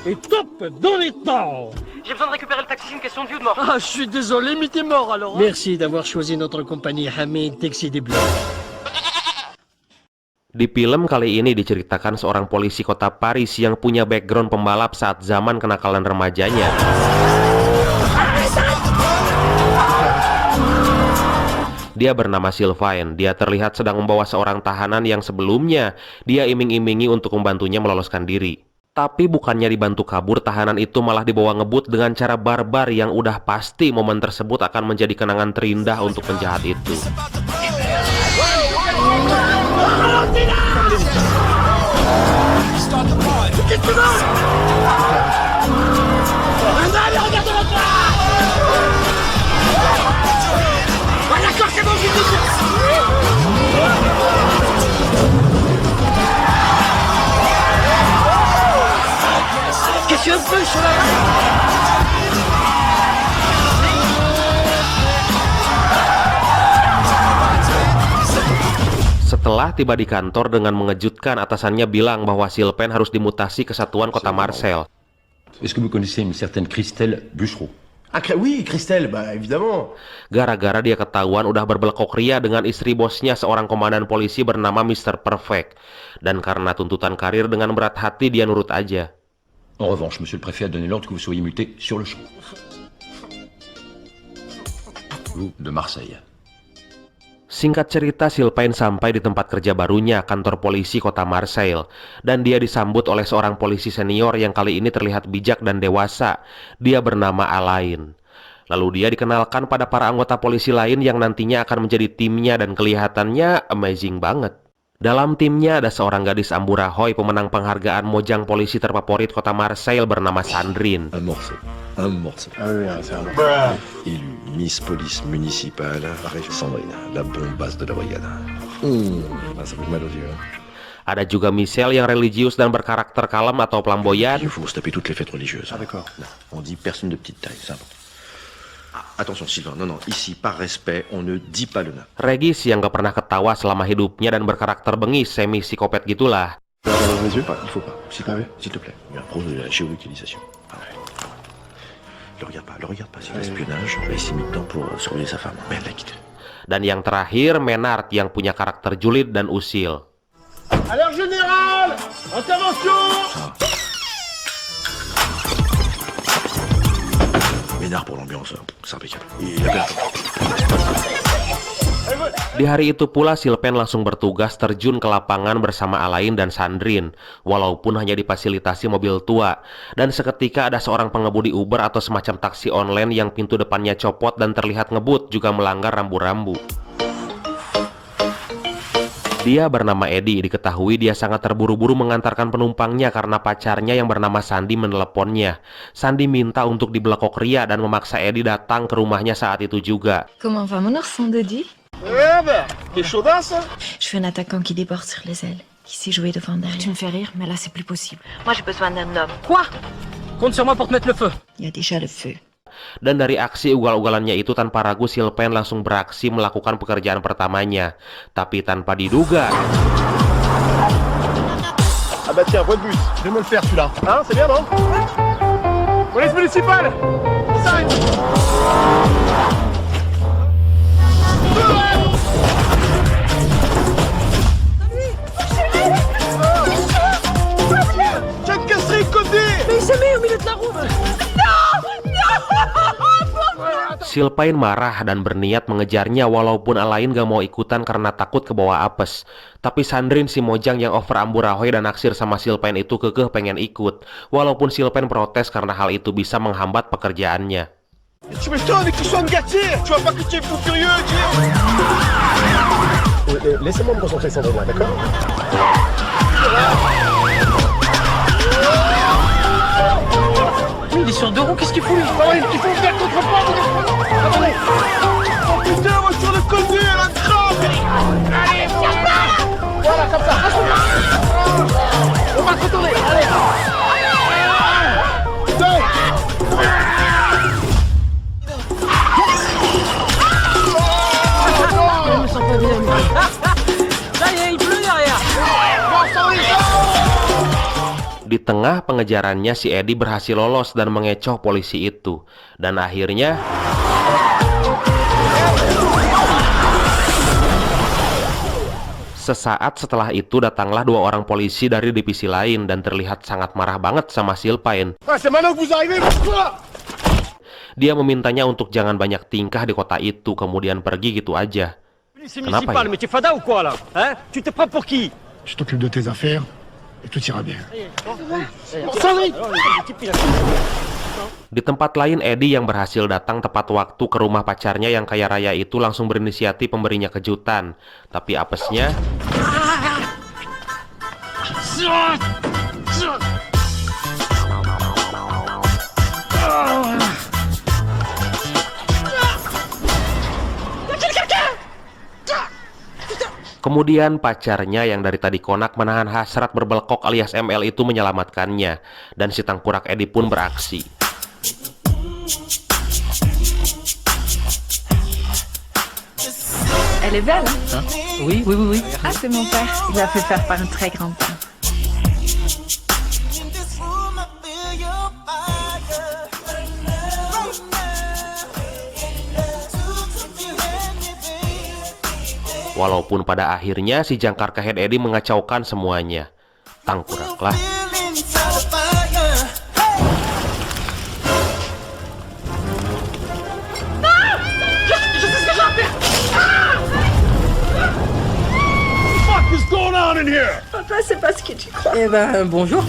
Et top dans les temps. J'ai besoin de récupérer le taxi, c'est une question de vie ou de mort. Ah, je suis désolé, mais t'es mort alors. Merci d'avoir choisi notre compagnie Hamid Taxi des Blancs. Di film kali ini diceritakan seorang polisi kota Paris yang punya background pembalap saat zaman kenakalan remajanya. Dia bernama Sylvain. Dia terlihat sedang membawa seorang tahanan yang sebelumnya dia iming-imingi untuk membantunya meloloskan diri. Tapi bukannya dibantu kabur, tahanan itu malah dibawa ngebut dengan cara barbar yang udah pasti momen tersebut akan menjadi kenangan terindah untuk penjahat itu. Setelah tiba di kantor, dengan mengejutkan atasannya bilang bahwa Sylvain harus dimutasi ke satuan kota Marseille. Est-ce que vous connaissez une certaine Christelle Bûchereau? Oui, Christelle, bah évidemment. Gara-gara dia ketahuan udah berbelekok ria dengan istri bosnya, seorang komandan polisi bernama Mr. Perfect. Dan karena tuntutan karir, dengan berat hati dia nurut aja. En revanche, monsieur le préfet a donné l'ordre que vous soyez muté sur le champ. Vous, de Marseille. Singkat cerita, Sylvain sampai di tempat kerja barunya, kantor polisi kota Marseille. Dan dia disambut oleh seorang polisi senior yang kali ini terlihat bijak dan dewasa. Dia bernama Alain. Lalu dia dikenalkan pada para anggota polisi lain yang nantinya akan menjadi timnya, dan kelihatannya amazing banget. Dalam timnya ada seorang gadis Amburahoy, pemenang penghargaan Mojang polisi terfavorit kota Marseille bernama Sandrine. Un morceau. Ah oui, c'est un morceau. Élu Miss Police Municipale, Sandrine, la bombasse de la brigade. Ça fait mal aux yeux. Ada juga Michel yang religius dan berkarakter kalem atau flamboyan. Il faut se taper toutes les fêtes religieuses. Ah d'accord. On dit personne de petite taille, c'est important. Attention Sylvain, non, ici par respect, on ne dit pas le nom. Regis yang gak pernah ketawa selama hidupnya dan berkarakter bengis, semi psikopat gitulah. Il faut pas, s'il te plaît. Il y a un problème de la géolocalisation. Le regarde pas, c'est l'espionnage. Il s'est mis dedans pour surveiller sa femme. Mais elle l'a quitté. Dan yang terakhir, Menard yang punya karakter julid dan usil. Alors général, intervention. Ménard pour l'ambiance, c'est impeccable. Il a bien. Di hari itu pula Sylvain langsung bertugas terjun ke lapangan bersama Alain dan Sandrine, walaupun hanya difasilitasi mobil tua. Dan seketika ada seorang pengemudi Uber atau semacam taksi online yang pintu depannya copot dan terlihat ngebut, juga melanggar rambu-rambu. Dia bernama Eddie. Diketahui dia sangat terburu-buru mengantarkan penumpangnya karena pacarnya yang bernama Sandy meneleponnya. Sandy minta untuk dibelekok ria dan memaksa Eddie datang ke rumahnya saat itu juga. Comment va mon ourson Dodi? T'es chaudin ça? Je suis un attaquant qui déborde sur les ailes, qui sait jouer devant derrière. Tu me fais rire, mais là c'est plus possible. Moi j'ai besoin d'un homme. Quoi? Compte sur moi pour te mettre le feu. Il y a déjà le feu. Dan dari aksi ugal-ugalannya itu, tanpa ragu Sylvain langsung beraksi melakukan pekerjaan pertamanya. Tapi tanpa diduga, Ah bah tiens, voie de bus. Je vais me le faire celui-là. Hein, c'est bien non? Police municipale. S'arrête. Tu vas me casser le côté. Mais il s'est mis au milieu de la route. Sylvain marah dan berniat mengejarnya, walaupun Alain gak mau ikutan karena takut kebawa apes. Tapi Sandrine, si Mojang yang over Amburahoy dan naksir sama Sylvain itu, kekeh pengen ikut. Walaupun Sylvain protes karena hal itu bisa menghambat pekerjaannya. Tu m'étonnes qu'ils soient gâtés. Tu vois pas que tu es fou furieux, Laissez-moi me concentrer Sandrine, d'accord? Il est sur deux roues, qu'est-ce qu'il fout lui? Il faut faire contre-porte. Attendez. Oh putain, voiture de connu, elle a grave. Allez, voilà, comme ça. On va se retourner. Allez. Putain. Je me sens pas bien. Ça y est, il pleut derrière. Di tengah pengejarannya si Edi berhasil lolos dan mengecoh polisi itu. Dan akhirnya sesaat setelah itu datanglah 2 orang polisi dari divisi lain dan terlihat sangat marah banget sama Sylvain. Dia memintanya untuk jangan banyak tingkah di kota itu, kemudian pergi gitu aja. Kenapa ya? Mais tu es fada ou quoi là? Hein? Tu te prends pour qui? Tu t'occupes de tes affaires et tout ira bien. Di tempat lain, Edi yang berhasil datang tepat waktu ke rumah pacarnya yang kaya raya itu langsung berinisiatif memberinya kejutan. Tapi apesnya, kemudian pacarnya yang dari tadi konak menahan hasrat berbelkok alias ML itu menyelamatkannya. Dan si tangkurak Edi pun beraksi. Elle est belle, hein? Oui, oui, oui, oui. Ah, c'est mon père. Il l'a fait faire par un très grand peintre. Walaupun pada akhirnya si jangkar kehead Edi mengacaukan semuanya. Tangkuraklah. What's going on in here? Papa, c'est pas ce que tu crois. Eh ben, bonjour.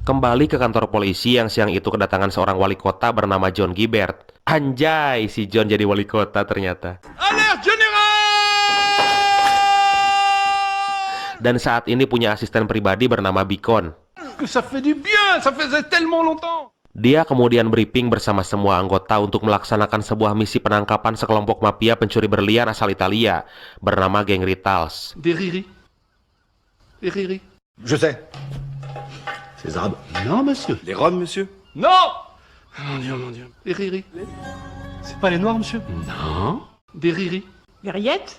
Kembali ke kantor polisi yang siang itu kedatangan seorang wali kota bernama John Gibert. Anjay, si John jadi wali kota ternyata. Alerte générale! Dan saat ini punya asisten pribadi bernama Beacon. Que ça fait du bien, ça faisait tellement longtemps. Dia kemudian briefing bersama semua anggota untuk melaksanakan sebuah misi penangkapan sekelompok mafia pencuri berlian asal Italia bernama Geng Ritals. Des riris. Des riris. Je sais. C'est les Arabes. Non, monsieur. Les Roms, monsieur. Non! Mon Dieu, mon Dieu. Des riris. C'est pas les Noirs, monsieur. Non. Des riris. Les rillettes?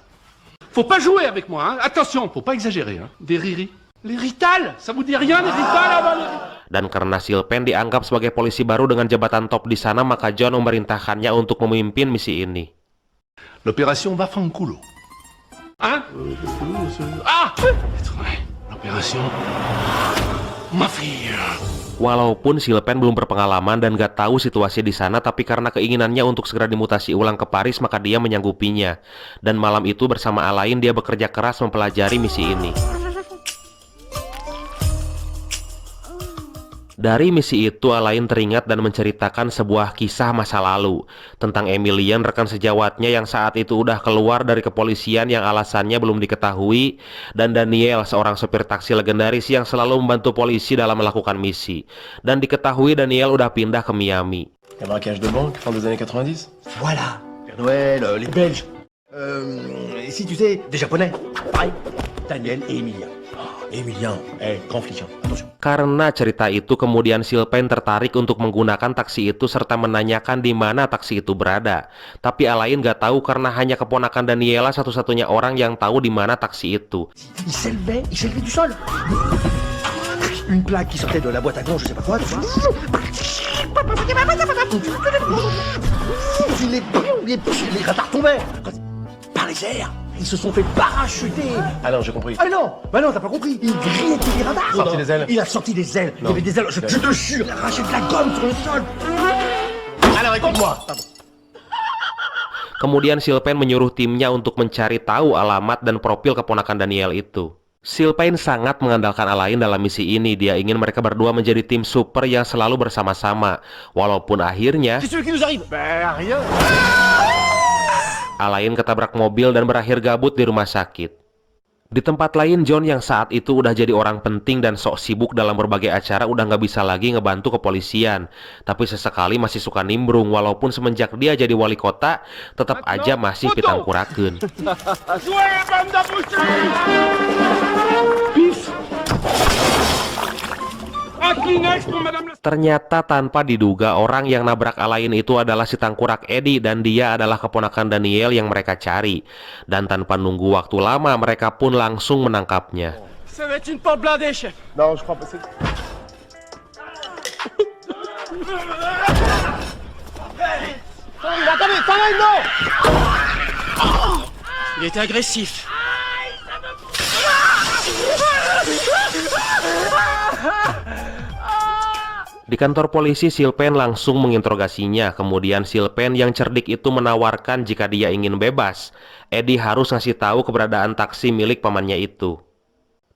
Faut pas jouer avec moi, hein. Attention, faut pas exagérer, hein. Des riris. Les Ritals, ça vous dit rien, les Ritals là-bas, les Ritals? Dan karena Sylvain dianggap sebagai polisi baru dengan jabatan top di sana, maka John memerintahkannya untuk memimpin misi ini. L'opération Vafanculo. Hein? Ah! L'opération Mafia. Walaupun Sylvain belum berpengalaman dan gak tahu situasi di sana, tapi karena keinginannya untuk segera dimutasi ulang ke Paris, maka dia menyanggupinya. Dan malam itu bersama Alain dia bekerja keras mempelajari misi ini. Dari misi itu, Alain teringat dan menceritakan sebuah kisah masa lalu tentang Emilian, rekan sejawatnya yang saat itu udah keluar dari kepolisian yang alasannya belum diketahui, dan Daniel, seorang sopir taksi legendaris yang selalu membantu polisi dalam melakukan misi. Dan diketahui Daniel udah pindah ke Miami. Un braquage de banque, fin des années 90. Voilà. Père Noël, les Belges. Et si tu sais, des Japonais. Pareil. Daniel et Emilien. Emilien, grand flic, attention. Karena cerita itu, kemudian Sylvain tertarik untuk menggunakan taksi itu serta menanyakan di mana taksi itu berada. Tapi Alain gak tahu karena hanya keponakan Daniela satu-satunya orang yang tahu di mana taksi itu. Il s'élevait du sol. Une plaque qui sortait de la boîte à gants, je sais pas quoi. Les radars tombaient. Par les airs. Ils se sont fait parachuter. Ah non, j'ai compris. Ah non, bah non, t'as pas compris. Il grillait les radars. Sorti des ailes. Il a sorti des ailes. Il y avait des ailes. Je te jure, il a arraché de la gomme sur le sol. Alors écoute-moi. Kemudian Sylvain menyuruh timnya untuk mencari tahu alamat dan profil keponakan Daniel itu. Sylvain sangat mengandalkan Alain dalam misi ini. Dia ingin mereka berdua menjadi tim super yang selalu bersama-sama. Walaupun akhirnya Qu'est-ce qui nous arrive? Ben, rien. Alain ketabrak mobil dan berakhir gabut di rumah sakit. Di tempat lain, John yang saat itu udah jadi orang penting dan sok sibuk dalam berbagai acara udah nggak bisa lagi ngebantu kepolisian. Tapi sesekali masih suka nimbrung, walaupun semenjak dia jadi wali kota, tetap aja masih pitangkurakeun. Ternyata tanpa diduga orang yang nabrak Alain itu adalah si tangkurak Edi dan dia adalah keponakan Daniel yang mereka cari. Dan tanpa nunggu waktu lama mereka pun langsung menangkapnya. Ça va être une porte blindée, chef. Non, je crois pas. Attendez, t'arrêtes, non! Il était agressif. Di kantor polisi, Silpen langsung menginterogasinya. Kemudian Silpen yang cerdik itu menawarkan jika dia ingin bebas, Eddie harus ngasih tahu keberadaan taksi milik pamannya itu.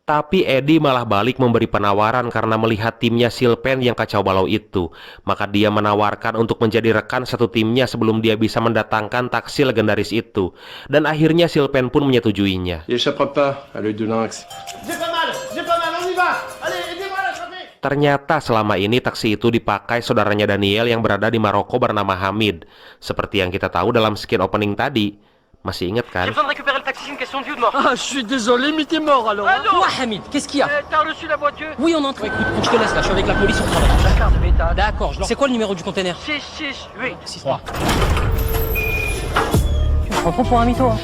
Tapi Eddie malah balik memberi penawaran karena melihat timnya Silpen yang kacau balau itu. Maka dia menawarkan untuk menjadi rekan satu timnya sebelum dia bisa mendatangkan taksi legendaris itu. Dan akhirnya Silpen pun menyetujuinya. Il échappera pas à l'œil de lynx. J'ai pas mal, on y va! Allez, aidez-moi à l'attraper! Ternyata selama ini taksi itu dipakai saudaranya Daniel yang berada di Maroko bernama Hamid. Seperti yang kita tahu dalam skin opening tadi. Masih inget kan? J'ai besoin de récupérer le taxi, c'est une question de vie ou de mort. Ah, je suis désolé, mais t'es mort alors. Ah non. Toi, Hamid, qu'est-ce qu'il y a? T'as reçu la voiture? Oui, on entre. Écoute, faut que je te laisse là, je suis avec la police, on travaille. D'accord, mais t'as... D'accord, C'est quoi le numéro du container? 668. 6-3. Tu me prends trop pour un mytho, hein?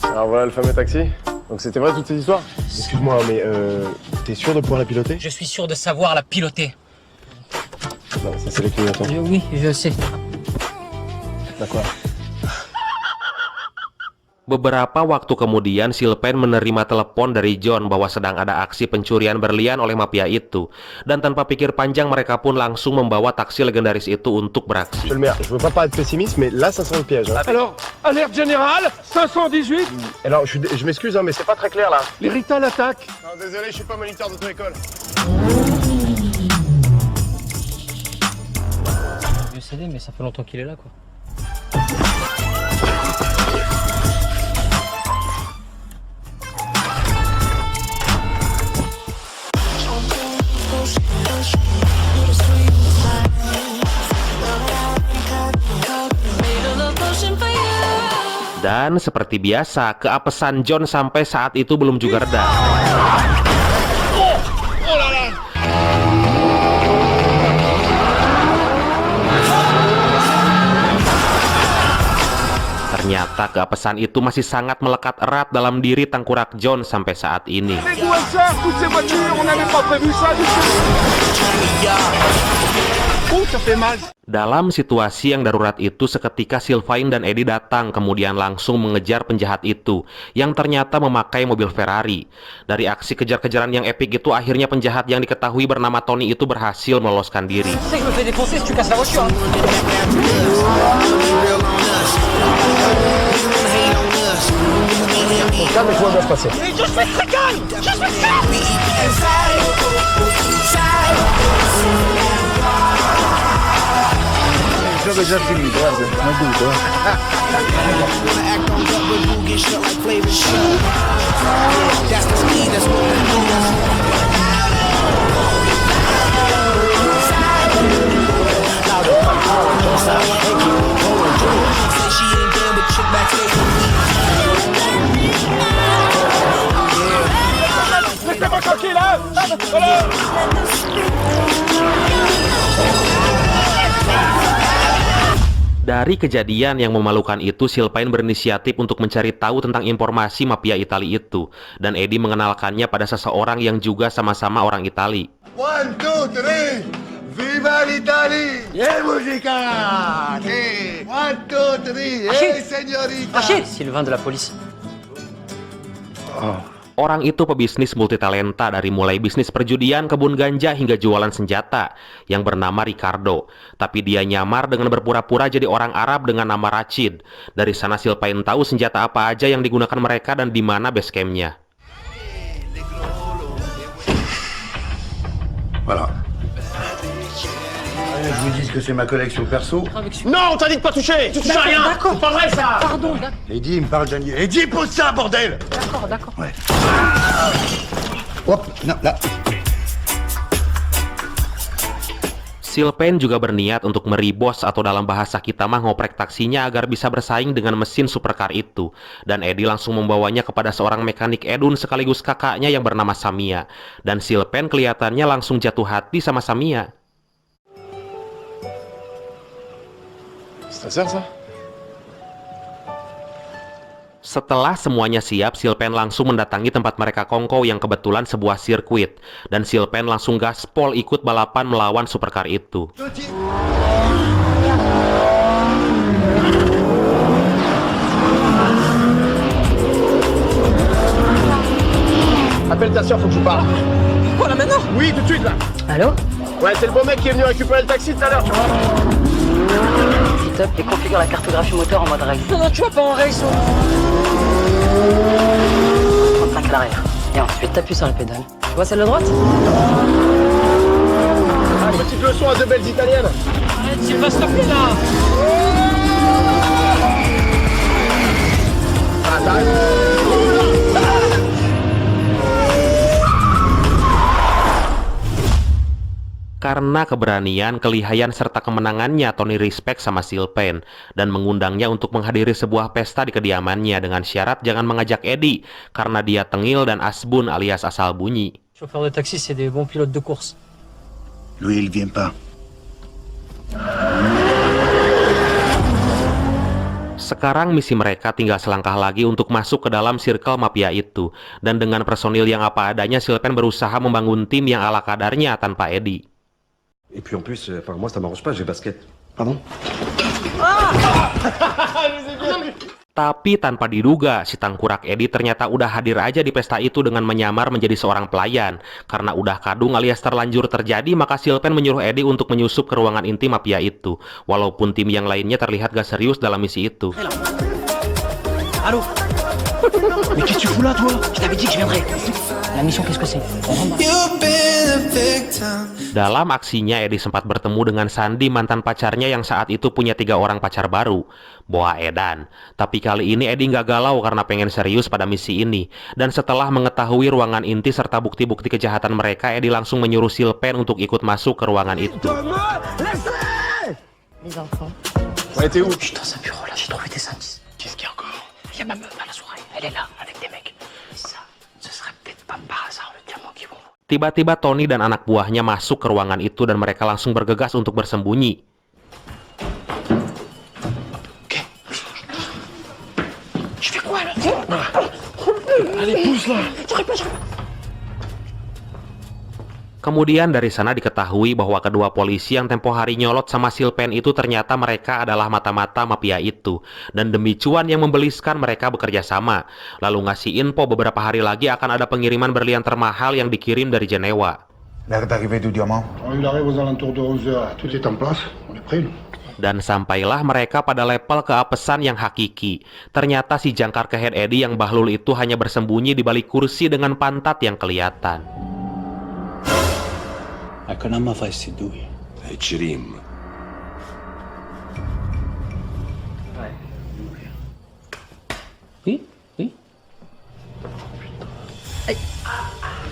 Alors voilà le fameux taxi. Donc c'était vrai toutes ces histoires? Excuse-moi, mais t'es sûr de pouvoir la piloter? Je suis sûr de savoir la piloter. Non, ça c'est les clignotants. Oui, je sais. D'accord. Beberapa waktu kemudian, Silpen menerima telepon dari John bahwa sedang ada aksi pencurian berlian oleh mafia itu. Dan tanpa pikir panjang, mereka pun langsung membawa taksi legendaris itu untuk beraksi. Monsieur le maire, je veux pas paraître pessimiste, mais là ça sent le piège. Hein. Alors, alerte générale, 518, Alors je m'excuse, hein, mais c'est pas très clair là. l'héritage l'attaque. Non, désolé, je suis pas moniteur d'auto-école. Je sais, mais ça fait longtemps qu'il est là, quoi. Dan seperti biasa, keapesan John sampai saat itu belum juga reda. Ternyata keapesan itu masih sangat melekat erat dalam diri tengkorak John sampai saat ini. Les douaniers, toutes ces voitures, on n'avait pas prévu ça du tout. Oh, ça fait mal. Dalam situasi yang darurat itu, seketika Sylvain dan Eddie datang, kemudian langsung mengejar penjahat itu, yang ternyata memakai mobil Ferrari. Dari aksi kejar-kejaran yang epik itu, akhirnya penjahat yang diketahui bernama Tony itu berhasil meloloskan diri. Tu sais que je me fais défoncer si tu casses la voiture, hein? Calme, tout va bien se passer. Laissez-moi tranquille, hein. Voilà. Dari kejadian yang memalukan itu, Sylvain berinisiatif untuk mencari tahu tentang informasi mafia Itali itu. Dan Eddie mengenalkannya pada seseorang yang juga sama-sama orang Itali. 1, 2, 3, viva l'Italie! Yeah, musica! Hey, 1, 2, 3, hey, señorita! Rachid, Sylvain de la police. Orang itu pebisnis multitalenta, dari mulai bisnis perjudian, kebun ganja, hingga jualan senjata, yang bernama Ricardo. Tapi dia nyamar dengan berpura-pura jadi orang Arab dengan nama Rachid. Dari sana Sylvain tahu senjata apa aja yang digunakan mereka dan di mana base camp-nya. Voilà. Je vous dis que c'est ma collection perso. Non, on t'a dit de pas toucher. Tu touches à rien. C'est pas vrai ça. Pardon, d'accord, Eddie, il me parle Daniel. Eddie, pose ça, bordel! d'accord. Ouais. Hop, non, là. Sylvain juga berniat untuk meribos atau dalam bahasa kita mah ngoprek taksinya agar bisa bersaing dengan mesin supercar itu. Dan Eddie langsung membawanya kepada seorang mekanik Edun sekaligus kakaknya yang bernama Samia. Dan Sylvain kelihatannya langsung jatuh hati sama Samia. C'est ta sœur ça? Setelah semuanya siap, Silpen langsung mendatangi tempat mereka kongkow yang kebetulan sebuah sirkuit. Dan Silpen langsung gaspol ikut balapan melawan supercar itu. Appelle ta soeur, faut que je parle. Quoi, là, maintenant? Oui, tout de suite, là. Allô? Ouais, c'est le bon mec qui est venu récupérer le taxi tout à l'heure, tu vois. Sit-up et configure la cartographie moteur en mode race. Non, tu vas pas en race. 35 à l'arrière. Et ensuite, T'appuies sur la pédale. Tu vois celle de droite? Ah, une petite leçon à deux belles italiennes. Arrête, tu vas stopper là. Ah, t'arrives. Karena keberanian, kelihayan, serta kemenangannya, Tony respect sama Silpen dan mengundangnya untuk menghadiri sebuah pesta di kediamannya dengan syarat jangan mengajak Eddie karena dia tengil dan asbun alias asal bunyi. Chauffeur de taxi, c'est des bons pilotes de course. Lui, il vient pas. Sekarang misi mereka tinggal selangkah lagi untuk masuk ke dalam circle mafia itu. Dan dengan personil yang apa adanya, Silpen berusaha membangun tim yang ala kadarnya tanpa Eddie. Et puis en plus, moi ça m'arrange pas, j'ai basket. Pardon? Tapi tanpa diduga, si tangkurak Eddie ternyata udah hadir aja di pesta itu dengan menyamar menjadi seorang pelayan. Karena udah kadung alias terlanjur terjadi, maka Silpen menyuruh Eddie untuk menyusup ke ruangan inti mafia itu. Walaupun tim yang lainnya terlihat gak serius dalam misi itu. Allô? Mais qu'est-ce que tu fous là, toi? Je t'avais dit que je viendrais. La mission, qu'est-ce que c'est? Dalam aksinya, Eddie sempat bertemu dengan Sandy, mantan pacarnya yang saat itu punya 3 orang pacar baru, Boa Edan. Tapi kali ini Eddie nggak galau karena pengen serius pada misi ini. Dan setelah mengetahui ruangan inti serta bukti-bukti kejahatan mereka, Eddie langsung menyuruh Silpen untuk ikut masuk ke ruangan itu. Les enfants. Ouais, t'es où? Je suis dans un bureau là, j'ai trouvé des indices. Qu'est-ce qu'il y a encore? Il y a ma meuf à la soirée, elle est là, avec des mecs. Ça, ce serait peut-être pas par hasard le diamant qu'ils vont. Tiba-tiba Tony dan anak buahnya masuk ke ruangan itu dan mereka langsung bergegas untuk bersembunyi. Je fais quoi là? Allez, pousse là. Kemudian dari sana diketahui bahwa kedua polisi yang tempo hari nyolot sama Silpen itu ternyata mereka adalah mata-mata mafia itu. Dan demi cuan yang membeliskan mereka bekerja sama. Lalu ngasih info beberapa hari lagi akan ada pengiriman berlian termahal yang dikirim dari Jenewa. L'heure d'arrivée du diamant. Il arrive aux alentours de 11h. Tout est en place. On est prêt. Dan sampailah mereka pada level keapesan yang hakiki. Ternyata si jangkar kehead Eddie yang bahlul itu hanya bersembunyi di balik kursi dengan pantat yang kelihatan. Economica fai sti due. Chirim. Oui, oui.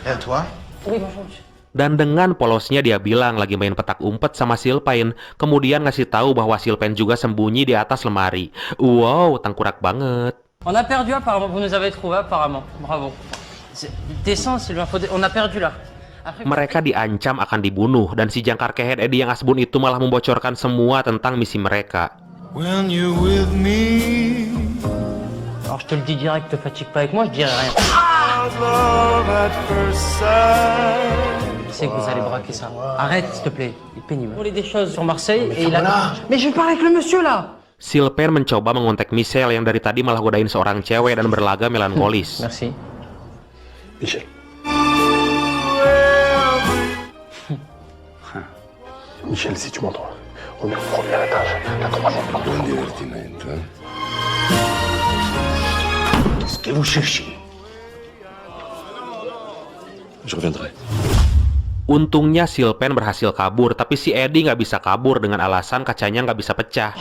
Et toi? Oui, bonjour monsieur. Dan dengan polosnya dia bilang lagi main petak umpet sama Silpen, kemudian ngasih tahu bahwa Silpen juga sembunyi di atas lemari. Wow, tangkurak banget. On a perdu apparemment, vous nous avez trouvé apparemment. Bravo. Descends Sylvain, on a perdu là. Mereka diancam akan dibunuh dan si jangkar kehead Eddie yang asbun itu malah membocorkan semua tentang misi mereka. When you're with me. Alors je te le dis direct, te fatigue pas avec moi, je dirai rien. Love at first sight. Je sais que vous allez braquer ça. Arrête s'il te plaît, il est pénible. On voulait des choses sur Marseille et il a... Mais je parle avec le monsieur là. Silpen mencoba mengontak Michelle yang dari tadi malah godain seorang cewek dan berlaga melankolis. Merci. Michel. Michel, si tu m'entends, on est au premier étage, la troisième porte. Buon divertimento, eh? Qu'est-ce que vous cherchez? Je reviendrai. Untungnya Silpen berhasil kabur, tapi si Eddie nggak bisa kabur dengan alasan kacanya nggak bisa pecah.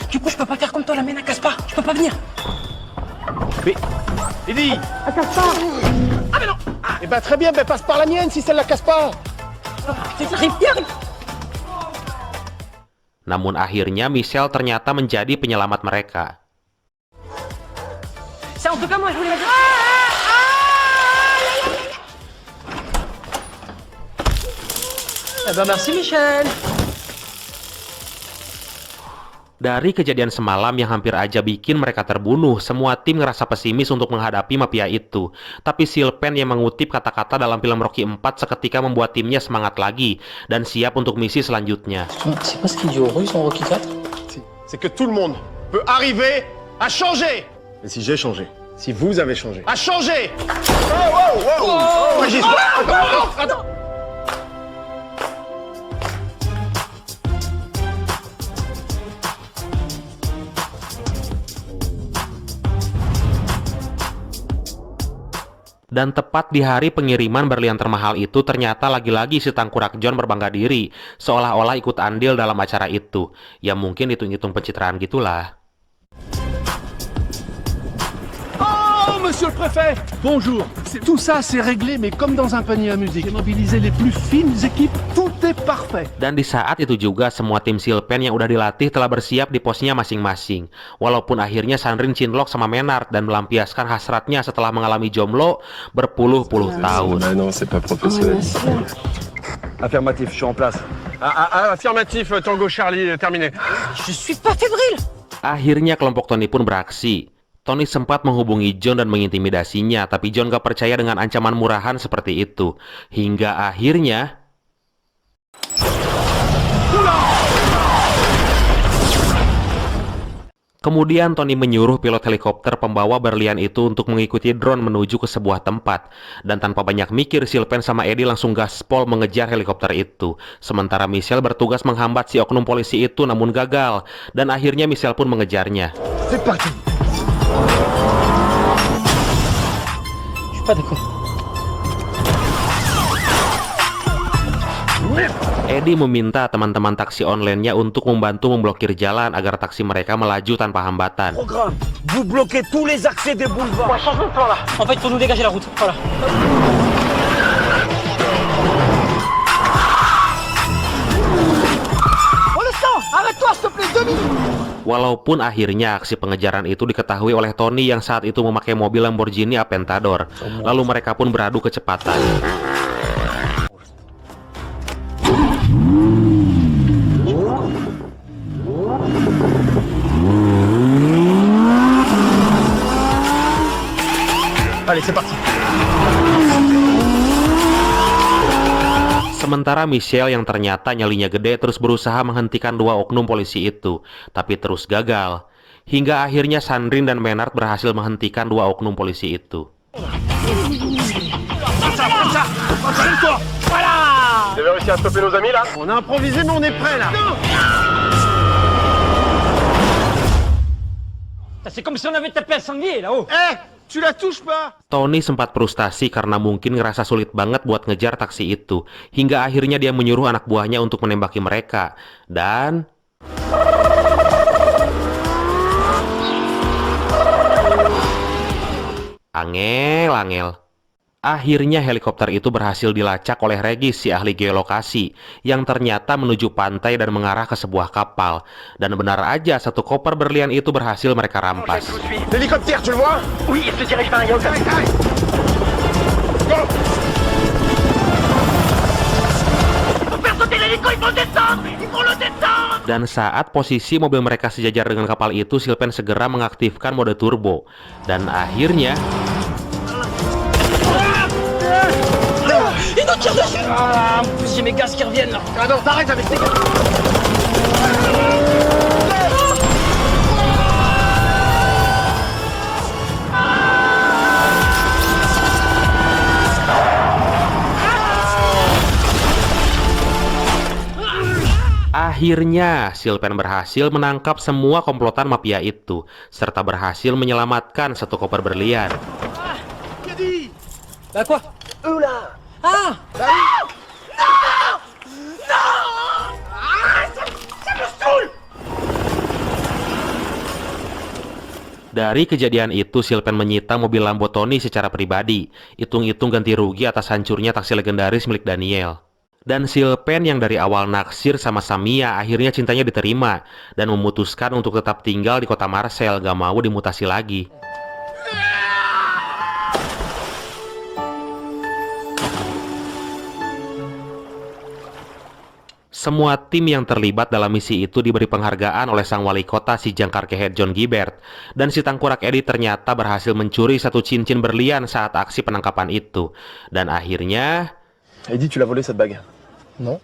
Du coup, je peux pas faire comme toi, la mène à casse pas. Je peux pas venir. Mais, Eddie. À casse pas. Ah mais non. Eh ben très bien, ben passe par la mienne si celle-là casse pas. J'arrive bien. Namun akhirnya Michelle ternyata menjadi penyelamat mereka. Ça, en tout cas, moi, je voulais la dire. Eh ben merci Michel. Dari kejadian semalam yang hampir aja bikin mereka terbunuh, semua tim ngerasa pesimis untuk menghadapi mafia itu. Tapi Sylvain yang mengutip kata-kata dalam film Rocky 4 seketika membuat timnya semangat lagi dan siap untuk misi selanjutnya. C'est pas ce qu'il dit aux Russes en Rocky 4? C'est que tout le monde peut arriver à changer. Et si j'ai changé? Si vous avez changé? À changer. Oh, Régis, attends. Dan tepat di hari pengiriman berlian termahal itu, ternyata lagi-lagi si Tangkurak John berbangga diri, seolah-olah ikut andil dalam acara itu. Ya mungkin hitung-hitung pencitraan gitulah. Oh, monsieur le préfet! Bonjour. Tout ça, c'est réglé, mais comme dans un panier à musique. J'ai mobilisé les plus fines équipes, tout est parfait. Dan di saat itu juga semua tim Sylvain yang udah dilatih telah bersiap di posnya masing-masing. Walaupun akhirnya Sandrine cinlok sama Menard dan melampiaskan hasratnya setelah mengalami jomblo berpuluh-puluh tahun. non, c'est pas professionnel. Affirmatif, je suis en place. Affirmatif, Tango Charlie, terminé. Je suis pas fébrile! Akhirnya kelompok Tony pun beraksi. Tony sempat menghubungi John dan mengintimidasinya, tapi John gak percaya dengan ancaman murahan seperti itu. Hingga akhirnya... Kemudian Tony menyuruh pilot helikopter pembawa berlian itu untuk mengikuti drone menuju ke sebuah tempat. Dan tanpa banyak mikir, Sylvain sama Eddie langsung gaspol mengejar helikopter itu. Sementara Michelle bertugas menghambat si oknum polisi itu namun gagal. Dan akhirnya Michelle pun mengejarnya. C'est parti. Je suis pas d'accord. Eddie meminta teman-teman taksi online-nya untuk membantu memblokir jalan agar taksi mereka melaju tanpa hambatan. Programme, vous bloquez tous les accès des boulevards. Ouais, change de plan là. En fait, il faut nous dégager la route. Voilà. Walaupun akhirnya aksi pengejaran itu diketahui oleh Tony yang saat itu memakai mobil Lamborghini Aventador. Lalu mereka pun beradu kecepatan. Allez, c'est parti. Sementara Michelle yang ternyata nyalinya gede terus berusaha menghentikan dua oknum polisi itu, tapi terus gagal. Hingga akhirnya Sandrine dan Menard berhasil menghentikan dua oknum polisi itu. Voilà. Vous avez réussi à stopper nos amis là? On a improvisé mais on est prêt là. C'est comme si on avait tapé un sanglier là-haut. Tu la touches pas. Tony sempat frustasi karena mungkin ngerasa sulit banget buat ngejar taksi itu. Hingga akhirnya dia menyuruh anak buahnya untuk menembaki mereka. Dan... Angel. Akhirnya helikopter itu berhasil dilacak oleh Regis, si ahli geolokasi, yang ternyata menuju pantai dan mengarah ke sebuah kapal. Dan benar aja, satu koper berlian itu berhasil mereka rampas. L'hélicoptère, tu le vois? Oui, il se dirige vers un yacht. Go. Dan saat posisi mobil mereka sejajar dengan kapal itu, Sylvain segera mengaktifkan mode turbo. Dan akhirnya... Il nous tire dessus! Ah, en plus j'ai mes gaz qui reviennent là. Ah non, t'arrêtes avec tes gars. Akhirnya, Sylvain berhasil menangkap semua komplotan mafia itu, serta berhasil menyelamatkan satu koper berlian. Bah quoi? Là. Ah! Dari kejadian itu, Sylvain menyita mobil Lambo Tony secara pribadi. Hitung-hitung ganti rugi atas hancurnya taksi legendaris milik Daniel. Dan Sylvain yang dari awal naksir sama Samia, akhirnya cintanya diterima dan memutuskan untuk tetap tinggal di kota Marseille, gak mau dimutasi lagi. Semua tim yang terlibat dalam misi itu diberi penghargaan oleh sang wali kota si jangkarkehet John Gibert, dan si tangkurak Eddie ternyata berhasil mencuri satu cincin berlian saat aksi penangkapan itu. Dan akhirnya... Eddie, tu l'as volé cette bague? Non.